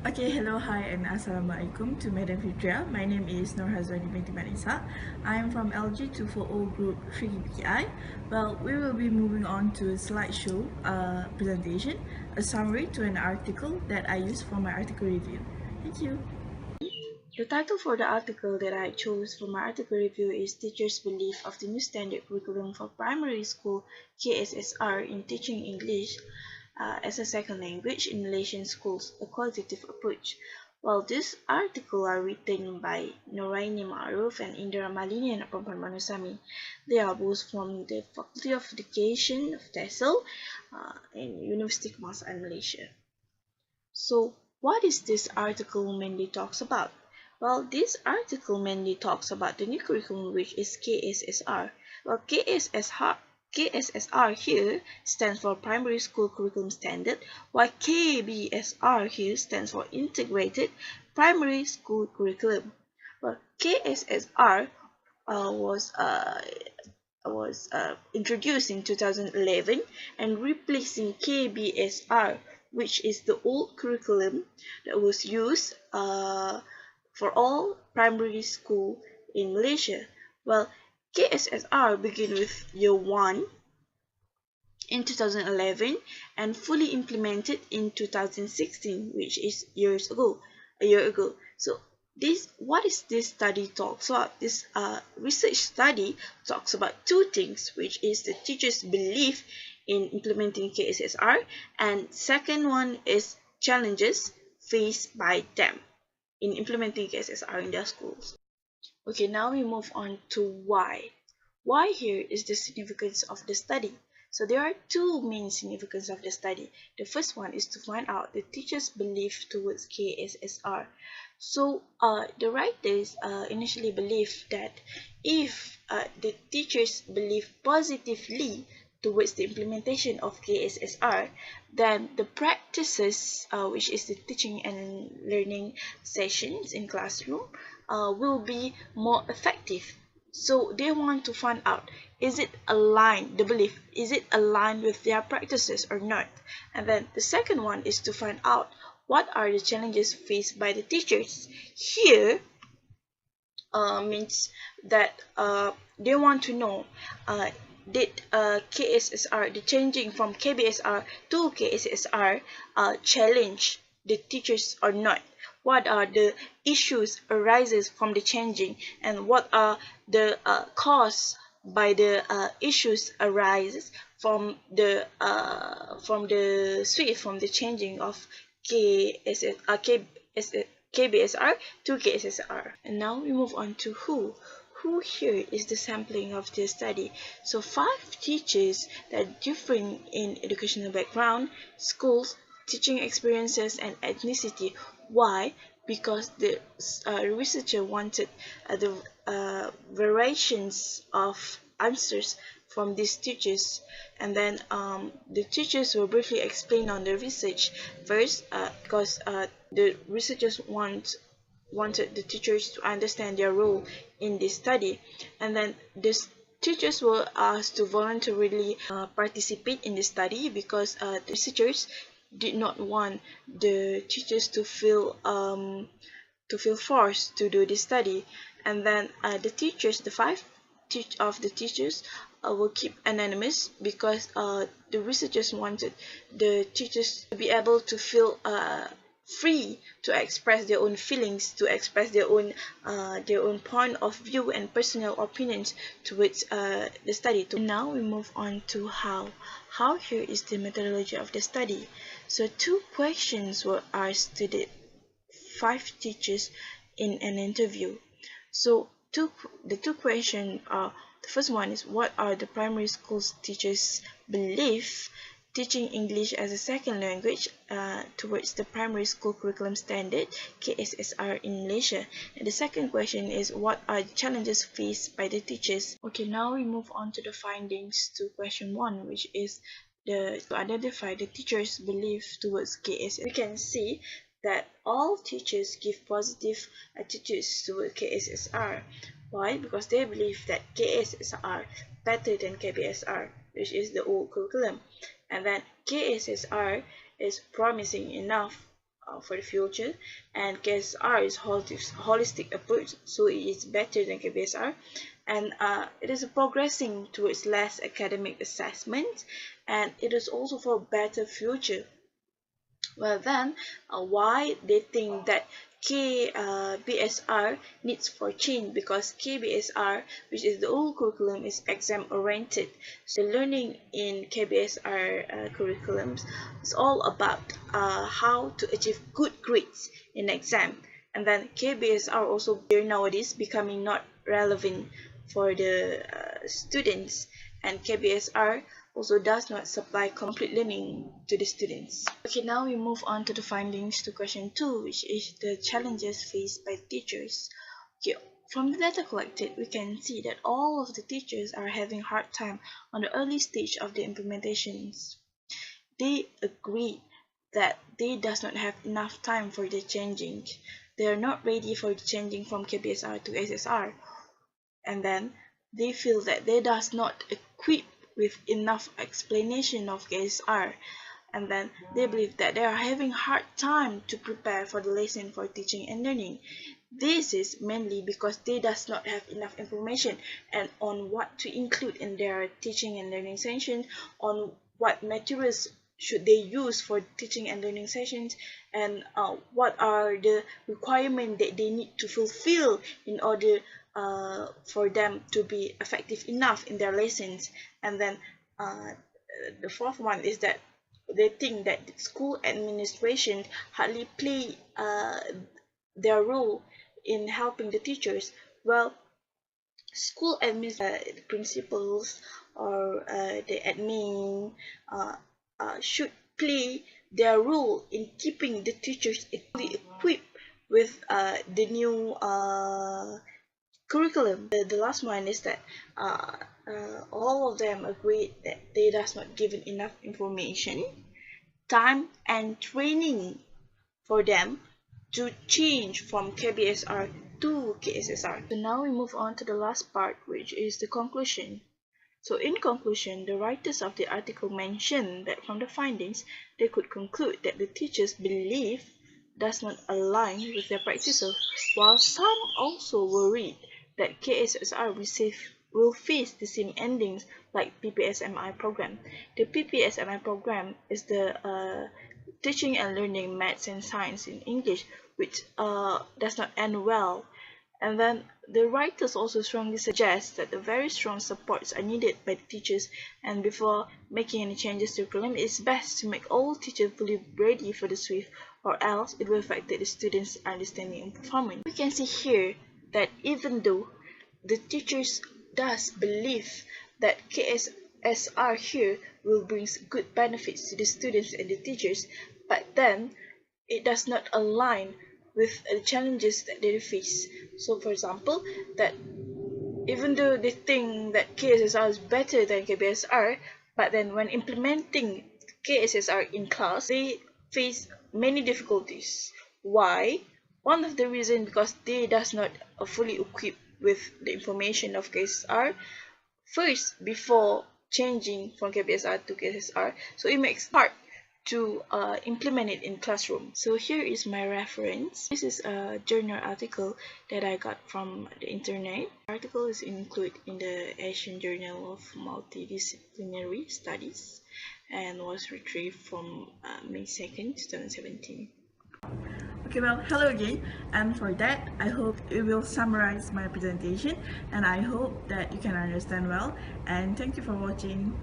Okay, hello, hi, and assalamualaikum to Madam FITRIAH. My name is Hazwani binti Ishak. I am from LG 240 Group 3BI. Well, we will be moving on to a slideshow presentation, a summary to an article that I use for my article review. Thank you. The title for the article that I chose for my article review is Teachers' Belief of the New Standard Curriculum for Primary School KSSR in Teaching English as a Second Language in Malaysian Schools, a Qualitative Approach. Well, this article are written by Noraini Ma'ruf and Indra Malini and Perempuan Manusami. They are both from the Faculty of Education of TESOL in University Kebangsaan Malaysia. So, what is this article mainly talks about? Well, this article mainly talks about the new curriculum, which is KSSR. Well, KSSR here stands for Primary School Curriculum Standard, while KBSR here stands for Integrated Primary School Curriculum. Well, KSSR was introduced in 2011 and replacing KBSR, which is the old curriculum that was used for all primary school in Malaysia. Well, KSSR began with year 1 in 2011 and fully implemented in 2016, which is a year ago. So what is this study talks about? This research study talks about two things, which is the teachers' belief in implementing KSSR, and second one is challenges faced by them in implementing KSSR in their schools. Okay, now we move on to why. Why here is the significance of the study. So there are two main significance of the study. The first one is to find out the teacher's belief towards KSSR. So the writers initially believed that if the teachers believe positively towards the implementation of KSSR, then the practices, which is the teaching and learning sessions in classroom, will be more effective. So they want to find out, is it aligned, the belief, is it aligned with their practices or not? And then the second one is to find out what are the challenges faced by the teachers. Here means that they want to know, did KSSR, the changing from KBSR to KSSR, challenge the teachers or not? What are the issues arises from the changing, and what are the cause by the issues arises from the switch from the changing of KBSR to KSSR. And now we move on to who. Who here is the sampling of the study. So 5 teachers that are different in educational background, schools, teaching experiences, and ethnicity. Why? Because the researcher wanted the variations of answers from these teachers, and then the teachers will briefly explain on the research first, because the researchers wanted the teachers to understand their role in this study, and then this teachers were asked to voluntarily participate in the study, because the researchers did not want the teachers to feel forced to do this study. And then the teachers, the 5 of the teachers will keep anonymous, because the researchers wanted the teachers to be able to feel free to express their own feelings, to express their own point of view and personal opinions towards the study. And now we move on to how. How here is the methodology of the study. So 2 questions were asked to the 5 teachers in an interview. So the 2 questions are, the first one is, what are the primary schools teachers' belief teaching English as a second language towards the primary school curriculum standard KSSR in Malaysia? And the second question is, what are the challenges faced by the teachers? Okay, now we move on to the findings to question 1, which is to identify the teachers' belief towards KSSR. We can see that all teachers give positive attitudes toward KSSR. Why? Because they believe that KSSR better than KBSR, which is the old curriculum, and that KSSR is promising enough for the future, and KSR is holistic approach, so it is better than KBSR, and it is progressing towards less academic assessment, and it is also for better future. Well then, why they think that KBSR needs for change? Because KBSR, which is the old curriculum, is exam oriented. So learning in KBSR curriculums is all about how to achieve good grades in exam. And then KBSR also here nowadays becoming not relevant for the students, and KBSR also does not supply complete learning to the students. Okay, now we move on to the findings to question 2, which is the challenges faced by teachers. Okay, from the data collected, we can see that all of the teachers are having hard time on the early stage of the implementations. They agree that they does not have enough time for the changing. They are not ready for the changing from KBSR to SSR, and then they feel that they does not equip with enough explanation of KSR, and then they believe that they are having hard time to prepare for the lesson for teaching and learning. This is mainly because they does not have enough information and on what to include in their teaching and learning session, on what materials should they use for teaching and learning sessions, and what are the requirements that they need to fulfill in order for them to be effective enough in their lessons. And then the fourth one is that they think that school administration hardly play their role in helping the teachers. Well, school the principals or the admin should play their role in keeping the teachers fully equipped with the new curriculum. The last one is that all of them agree that they does not given enough information, time, and training for them to change from KBSR to KSSR. So now we move on to the last part, which is the conclusion. So in conclusion, the writers of the article mentioned that from the findings, they could conclude that the teachers' belief does not align with their practices, while some also worried that KSSR will face the same endings like PPSMI program. The PPSMI program is the teaching and learning maths and science in English, which does not end well. And then the writers also strongly suggest that the very strong supports are needed by the teachers, and before making any changes to the curriculum, it is best to make all teachers fully ready for the shift, or else it will affect the students' understanding and performance. We can see here that even though the teachers does believe that KSSR here will bring good benefits to the students and the teachers, but then it does not align with the challenges that they face. So for example, that even though they think that KSSR is better than KBSR, but then when implementing KSSR in class, they face many difficulties. Why? One of the reasons because they does not fully equip with the information of KSSR first before changing from KBSR to KSSR, so it makes it hard to implement it in classroom. So here is my reference. This is a journal article that I got from the internet. The article is included in the Asian Journal of Multidisciplinary Studies and was retrieved from May 2nd, 2017. Okay, well, hello again, and for that I hope it will summarize my presentation, and I hope that you can understand well, and thank you for watching.